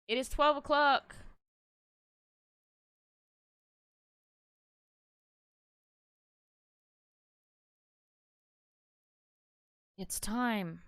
It is 12 o'clock. It's time.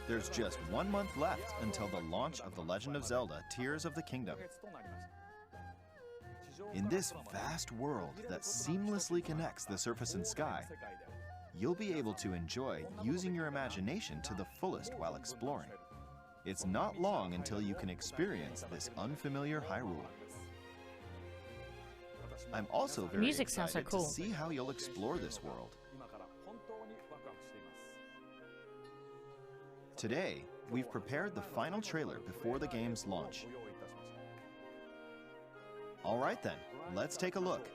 There's just 1 month left until the launch of The Legend of Zelda Tears of the Kingdom. In this vast world that seamlessly connects the surface and sky, you'll be able to enjoy using your imagination to the fullest while exploring. It's not long until you can experience this unfamiliar Hyrule. I'm also very Music sounds so excited cool. to see how you'll explore this world. Today, we've prepared the final trailer before the game's launch. All right then, let's take a look.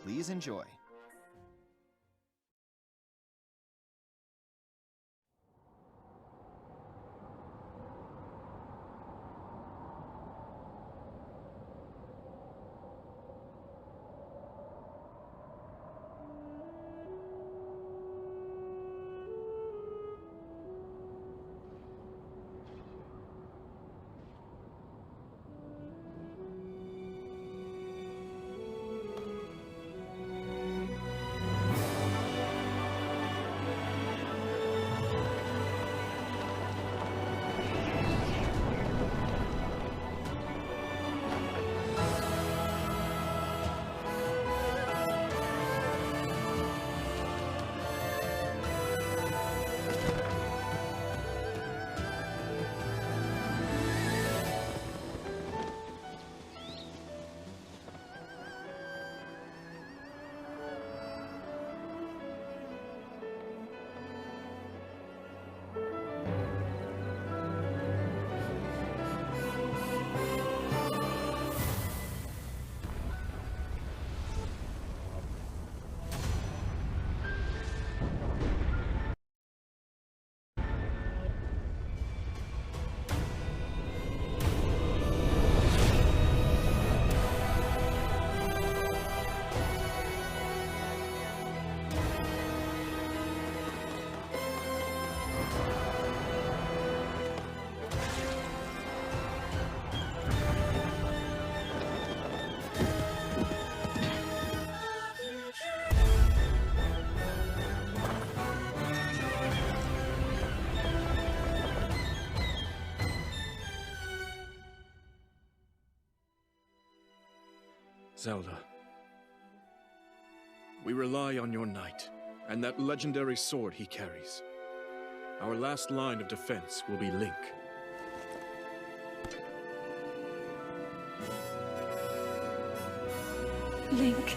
Please enjoy. Zelda, we rely on your knight, and that legendary sword he carries. Our last line of defense will be Link. Link.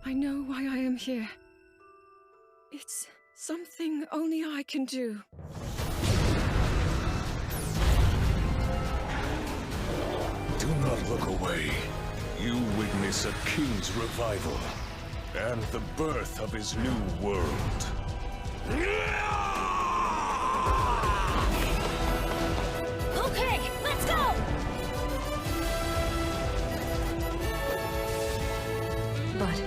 I know why I am here. It's something only I can do. Do not look away. You witness a king's revival and the birth of his new world. Okay, let's go! But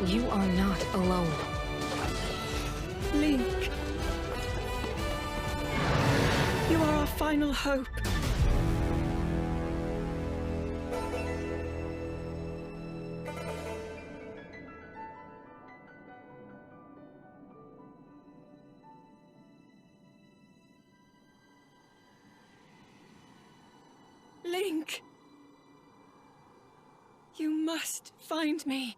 you are not alone. Link. You are our final hope. Link. You must find me.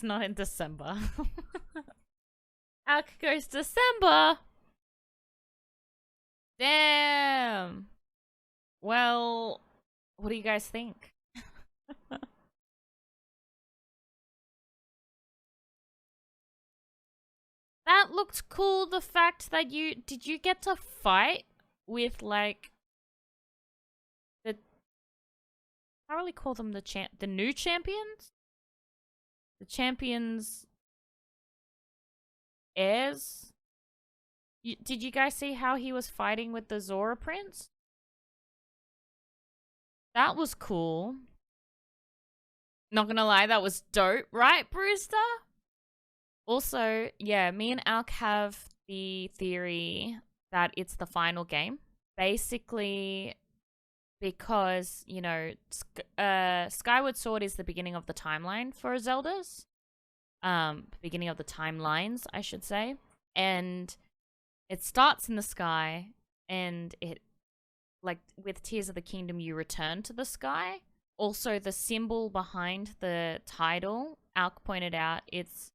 it's not in December. Arc goes December. Damn. Well, what do you guys think? That looked cool. The fact that did you get to fight with like the, I really call them the new champions? The champions heirs? Did you guys see how he was fighting with the Zora Prince? That was cool. Not gonna lie, that was dope, right, Brewster? Also, yeah, me and Alk have the theory that it's the final game. Basically, because, you know, Skyward Sword is the beginning of the timeline for Zelda's. Beginning of the timelines, I should say. And it starts in the sky, and it, like, with Tears of the Kingdom, you return to the sky. Also, the symbol behind the title, Alk pointed out, it's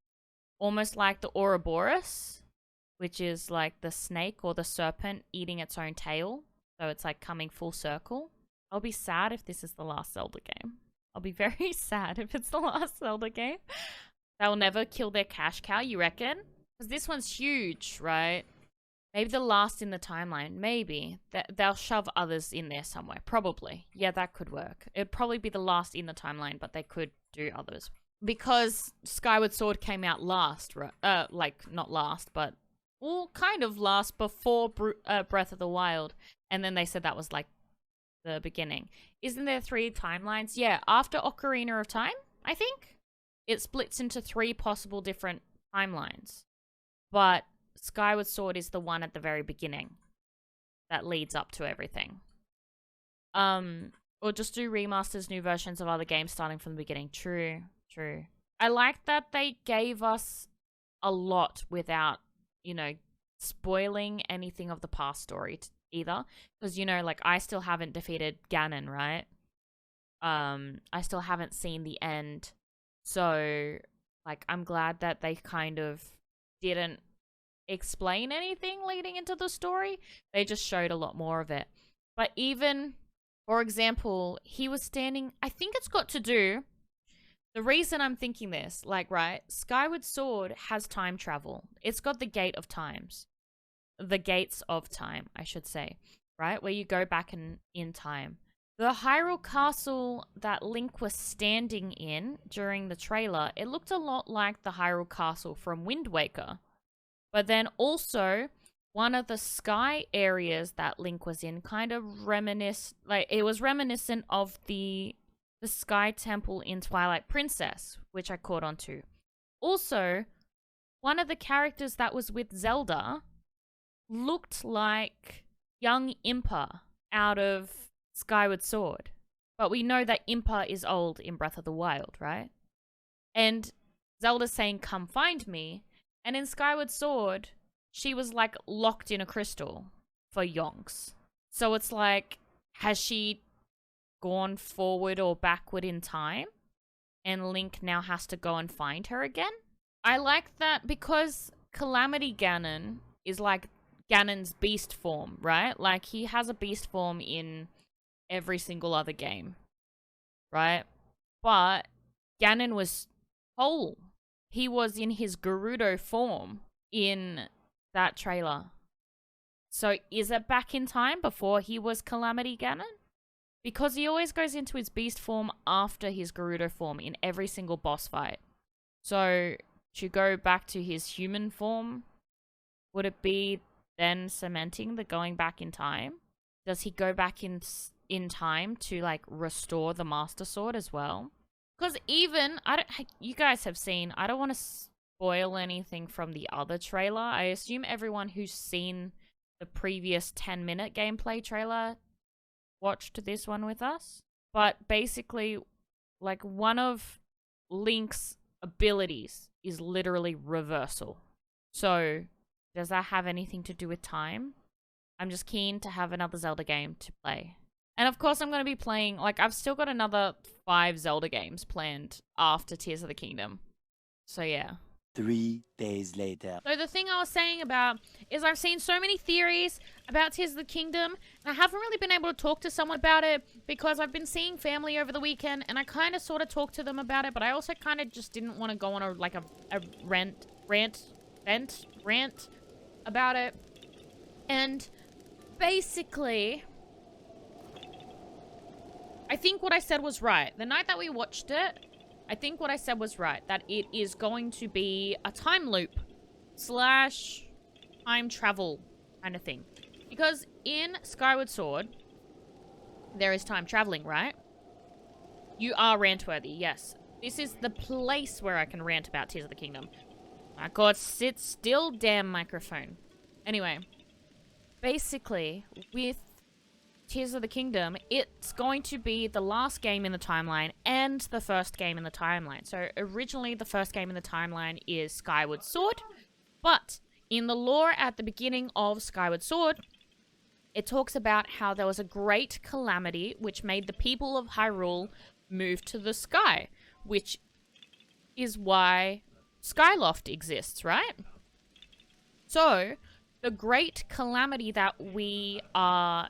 almost like the Ouroboros, which is like the snake or the serpent eating its own tail. So it's like coming full circle. I'll be sad if this is the last Zelda game. I'll be very sad if it's the last Zelda game. They'll never kill their cash cow, you reckon? Because this one's huge, right? Maybe the last in the timeline. Maybe. They'll shove others in there somewhere. Probably. Yeah, that could work. It'd probably be the last in the timeline, but they could do others. Because Skyward Sword came out last, right? Like, not last, but, well, kind of last before Breath of the Wild. And then they said that was, like, the beginning. Isn't there 3 timelines? Yeah, after Ocarina of Time, I think. It splits into 3 possible different timelines. But Skyward Sword is the one at the very beginning that leads up to everything. Or just do remasters, new versions of other games starting from the beginning. True. I like that they gave us a lot without, you know, spoiling anything of the past story either. Because, you know, like, I still haven't defeated Ganon, right? I still haven't seen the end. So, like, I'm glad that they kind of didn't explain anything leading into the story. They just showed a lot more of it. But even, for example, he was standing, I think it's got to do, the reason I'm thinking this, like, right, Skyward Sword has time travel. It's got the Gate of Times. The Gates of Time, I should say, right? Where you go back in time. The Hyrule Castle that Link was standing in during the trailer, it looked a lot like the Hyrule Castle from Wind Waker. But then also, one of the sky areas that Link was in kind of it was reminiscent of the Sky Temple in Twilight Princess, which I caught on to. Also, one of the characters that was with Zelda looked like young Impa out of Skyward Sword. But we know that Impa is old in Breath of the Wild, right? And Zelda's saying, "Come find me." And in Skyward Sword, she was like locked in a crystal for yonks. So it's like, has she gone forward or backward in time? And Link now has to go and find her again? I like that because Calamity Ganon is like Ganon's beast form, right? Like, he has a beast form in every single other game, right? But Ganon was whole. He was in his Gerudo form in that trailer. So is it back in time before he was Calamity Ganon? Because he always goes into his beast form after his Gerudo form in every single boss fight. So to go back to his human form, would it be then cementing the going back in time? Does he go back in time to, like, restore the Master Sword as well? Because even, you guys have seen, I don't want to spoil anything from the other trailer. I assume everyone who's seen the previous 10-minute gameplay trailer watched this one with us. But basically, like, one of Link's abilities is literally reversal. So, does that have anything to do with time? I'm just keen to have another Zelda game to play. And of course, I'm going to be playing, like, I've still got another 5 Zelda games planned after Tears of the Kingdom. So yeah. 3 days later. So the thing I was saying about is I've seen so many theories about Tears of the Kingdom, and I haven't really been able to talk to someone about it because I've been seeing family over the weekend, and I kind of sort of talked to them about it, but I also kind of just didn't want to go on a rant about it. And basically, I think what I said was right. The night that we watched it, I think what I said was right. That it is going to be a time loop / time travel kind of thing. Because in Skyward Sword, there is time traveling, right? You are rant-worthy, yes. This is the place where I can rant about Tears of the Kingdom. My god, sit still, damn microphone. Anyway, basically, with Tears of the Kingdom, it's going to be the last game in the timeline and the first game in the timeline. So originally the first game in the timeline is Skyward Sword, but in the lore at the beginning of Skyward Sword, it talks about how there was a great calamity which made the people of Hyrule move to the sky, which is why Skyloft exists, right? So the great calamity that we are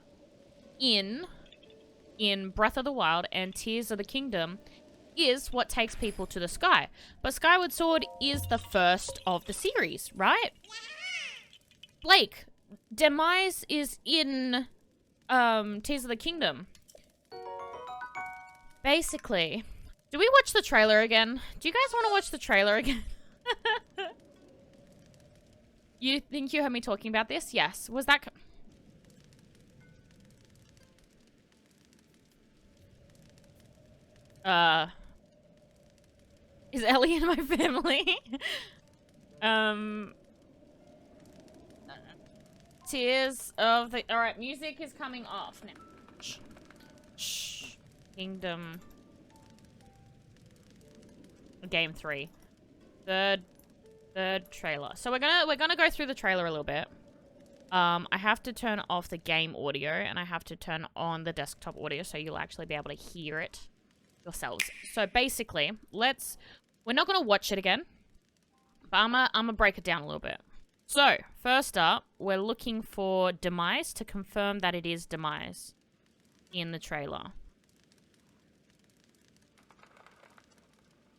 in Breath of the Wild and Tears of the Kingdom is what takes people to the sky. But Skyward Sword is the first of the series, right? Blake, Demise is in Tears of the Kingdom. Basically, do we watch the trailer again? Do you guys want to watch the trailer again? You think you heard me talking about this? Yes. Was that... Is Ellie in my family? Tears of the... Alright, music is coming off now. Shh. Shh. Kingdom. Game 3. Third trailer. So we're gonna go through the trailer a little bit. I have to turn off the game audio and I have to turn on the desktop audio so you'll actually be able to hear it yourselves. So basically, we're not gonna watch it again, but I'm gonna break it down a little bit. So first up, we're looking for Demise to confirm that it is Demise in the trailer.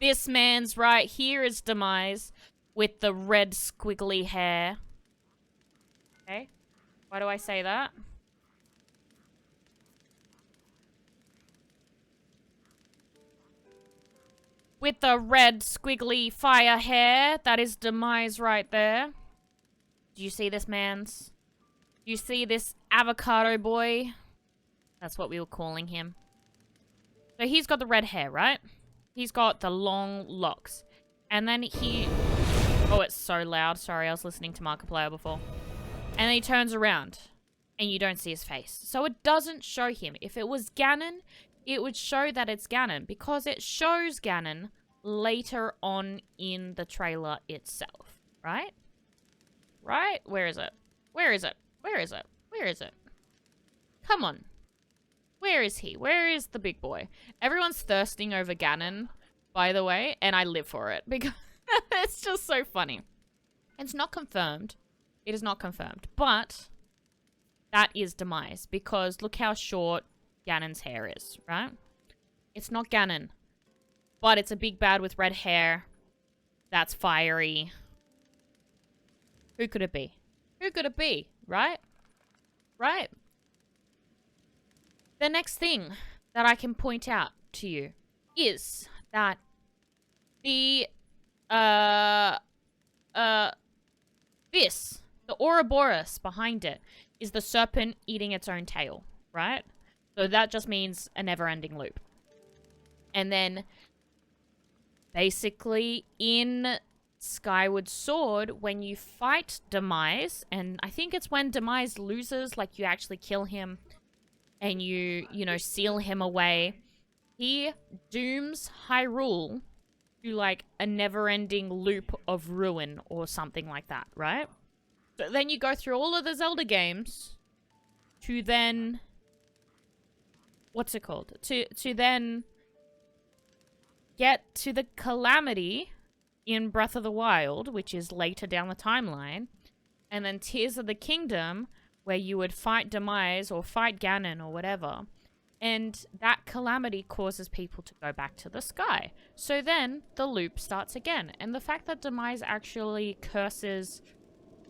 This man's right here is Demise with the red squiggly hair. Okay, why do I say that? With the red squiggly fire hair, that is Demise right there. Do you see this, mans? Do you see this avocado boy? That's what we were calling him. So he's got the red hair, right? He's got the long locks. And then he... Oh, it's so loud. Sorry, I was listening to Markiplier before. And then he turns around. And you don't see his face. So it doesn't show him. If it was Ganon, it would show that it's Ganon. Because it shows Ganon later on in the trailer itself. Right? Right? Where is it? Where is it? Where is it? Where is it? Come on. Where is he? Where is the big boy? Everyone's thirsting over Ganon, by the way, and I live for it because it's just so funny. It's not confirmed. It is not confirmed, but that is Demise because look how short Ganon's hair is, right? It's not Ganon, but it's a big bad with red hair that's fiery. Who could it be? Who could it be, right? Right? The next thing that I can point out to you is that the, the Ouroboros behind it is the serpent eating its own tail, right? So that just means a never-ending loop. And then, basically, in Skyward Sword, when you fight Demise, and I think it's when Demise loses, like you actually kill him, and you know, seal him away, he dooms Hyrule to, like, a never-ending loop of ruin or something like that, right? So then you go through all of the Zelda games to then... What's it called? To then get to the calamity in Breath of the Wild, which is later down the timeline, and then Tears of the Kingdom, where you would fight Demise or fight Ganon or whatever, and that calamity causes people to go back to the sky. So then the loop starts again. And the fact that Demise actually curses,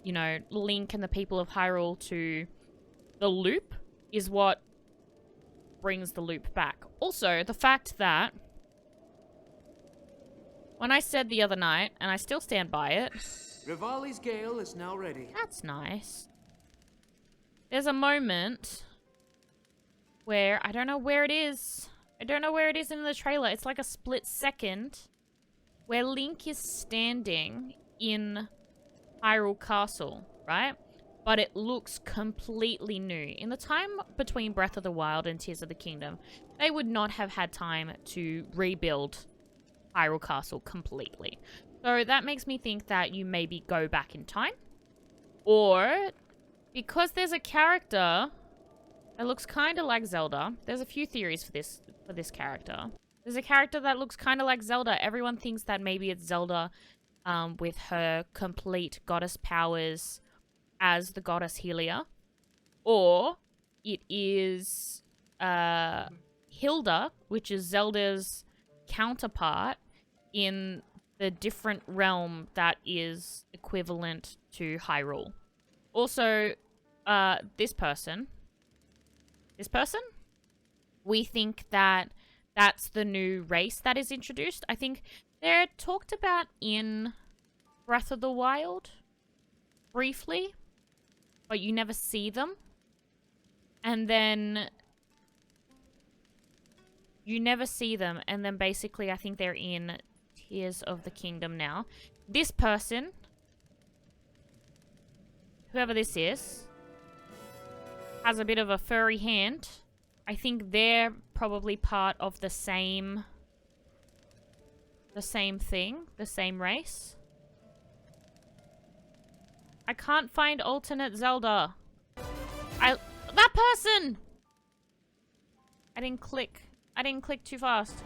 you know, Link and the people of Hyrule to the loop is what brings the loop back. Also, the fact that when I said the other night, and I still stand by it, Rivali's Gale is now ready. that's nice. There's a moment where I don't know where it is. I don't know where it is in the trailer. It's like a split second where Link is standing in Hyrule Castle, right? But it looks completely new. In the time between Breath of the Wild and Tears of the Kingdom, they would not have had time to rebuild Hyrule Castle completely. So that makes me think that you maybe go back in time. Or, because there's a character that looks kind of like Zelda. There's a few theories for this character. There's a character that looks kind of like Zelda. Everyone thinks that maybe it's Zelda with her complete goddess powers as the goddess Hylia. Or it is Hilda, which is Zelda's counterpart in the different realm that is equivalent to Hyrule. Also, this person, we think that that's the new race that is introduced. I think they're talked about in Breath of the Wild briefly, but you never see them. And then you never see them, and then basically I think they're in Tears of the Kingdom now. This person, whoever this is, has a bit of a furry hand. I think they're probably part of the same thing, the same race. I can't find alternate Zelda. That person! I didn't click too fast.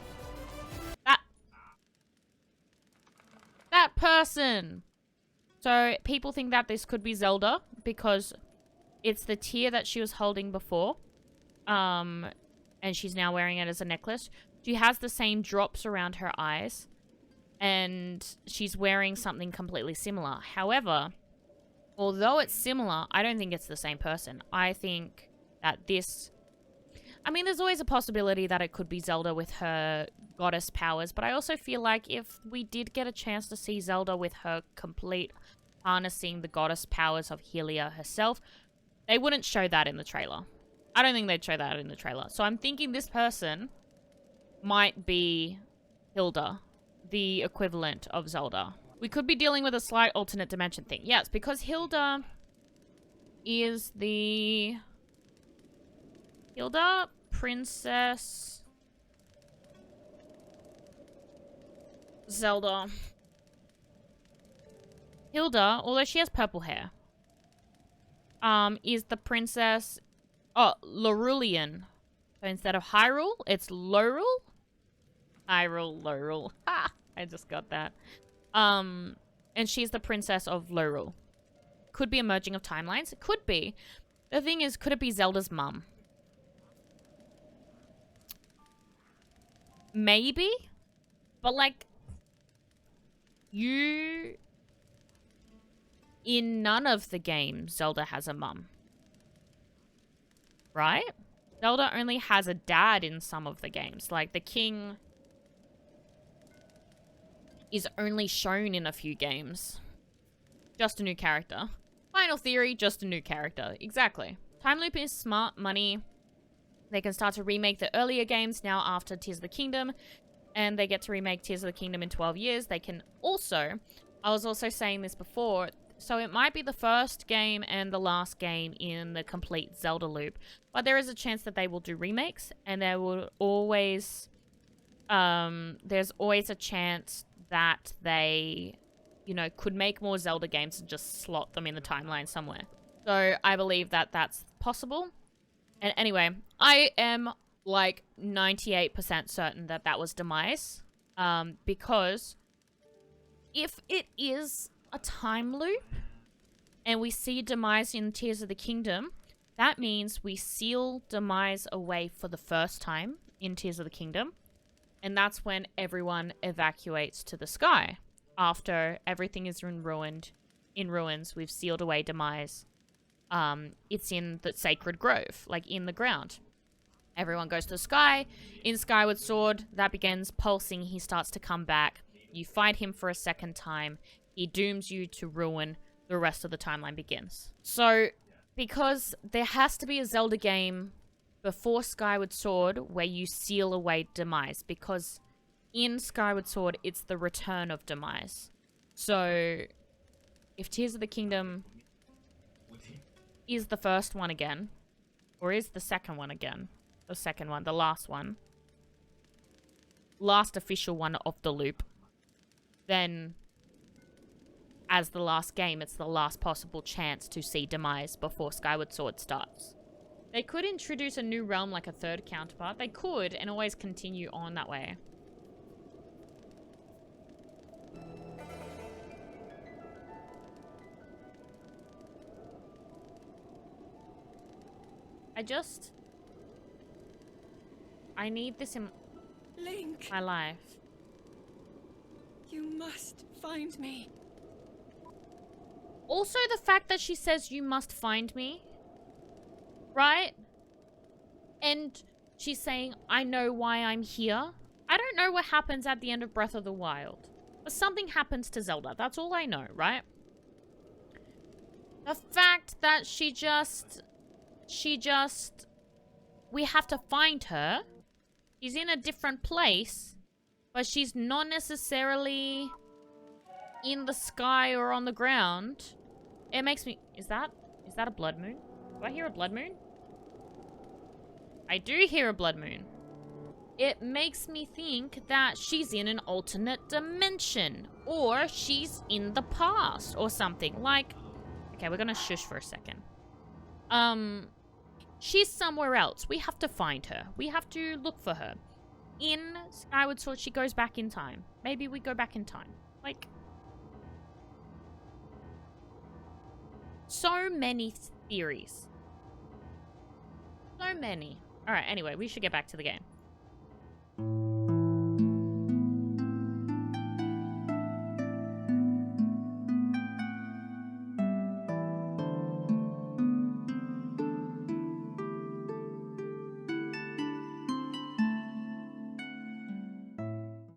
That person! So, people think that this could be Zelda, because it's the tear that she was holding before. And she's now wearing it as a necklace. She has the same drops around her eyes. And she's wearing something completely similar. However, although it's similar, I don't think it's the same person. I think that this... I mean, there's always a possibility that it could be Zelda with her goddess powers, but I also feel like if we did get a chance to see Zelda with her complete harnessing the goddess powers of Hylia herself, they wouldn't show that in the trailer. I don't think they'd show that in the trailer. So I'm thinking this person might be Hilda, the equivalent of Zelda. We could be dealing with a slight alternate dimension thing. Yes, because Hilda is the... Hilda, Princess Zelda. Hilda, although she has purple hair, is the princess... Oh, Larulian. So instead of Hyrule, it's Lorule? Lorule. Ha! I just got that. And she's the princess of Lorule. Could be a merging of timelines. It could be. The thing is, could it be Zelda's mum? Maybe. But, like, in none of the games, Zelda has a mum. Right? Zelda only has a dad in some of the games. Like, the king is only shown in a few games. Just a new character. Final theory, just a new character. Exactly. Time Loop is smart money. They can start to remake the earlier games now after Tears of the Kingdom. And they get to remake Tears of the Kingdom in 12 years. They can also... I was also saying this before. So it might be the first game and the last game in the complete Zelda loop. But there is a chance that they will do remakes. And there will always... there's always a chance that they, you know, could make more Zelda games and just slot them in the timeline somewhere. So I believe that that's possible. And anyway, I am like 98% certain that that was Demise. Because if it is a time loop and we see Demise in Tears of the Kingdom, that means we seal Demise away for the first time in Tears of the Kingdom. And that's when everyone evacuates to the sky. After everything is in ruins, we've sealed away Demise. It's in the sacred grove, like in the ground. Everyone goes to the sky. In Skyward Sword, that begins pulsing. He starts to come back. You fight him for a second time. He dooms you to ruin. The rest of the timeline begins. So, because there has to be a Zelda game before Skyward Sword where you seal away Demise, because in Skyward Sword, it's the return of Demise. So, if Tears of the Kingdom is the first one again, or is the second one again, the second one, the last one, last official one of the loop, then as the last game, it's the last possible chance to see Demise before Skyward Sword starts. They could introduce a new realm like a third counterpart. They could, and always continue on that way. I need this in Link, my life. you must find me. Also, the fact that she says you must find me, right? And she's saying, I know why I'm here. I don't know what happens at the end of Breath of the Wild, but something happens to Zelda. That's all I know, right? The fact that she just, we have to find her. She's in a different place, but she's not necessarily in the sky or on the ground. It makes me... Is that a blood moon? Do I hear a blood moon? I do hear a blood moon. It makes me think that she's in an alternate dimension. Or she's in the past or something. Like... Okay, we're gonna shush for a second. She's somewhere else. We have to find her. We have to look for her. In Skyward Sword, she goes back in time. Maybe we go back in time. Like... So many theories. So many. Alright, anyway, we should get back to the game.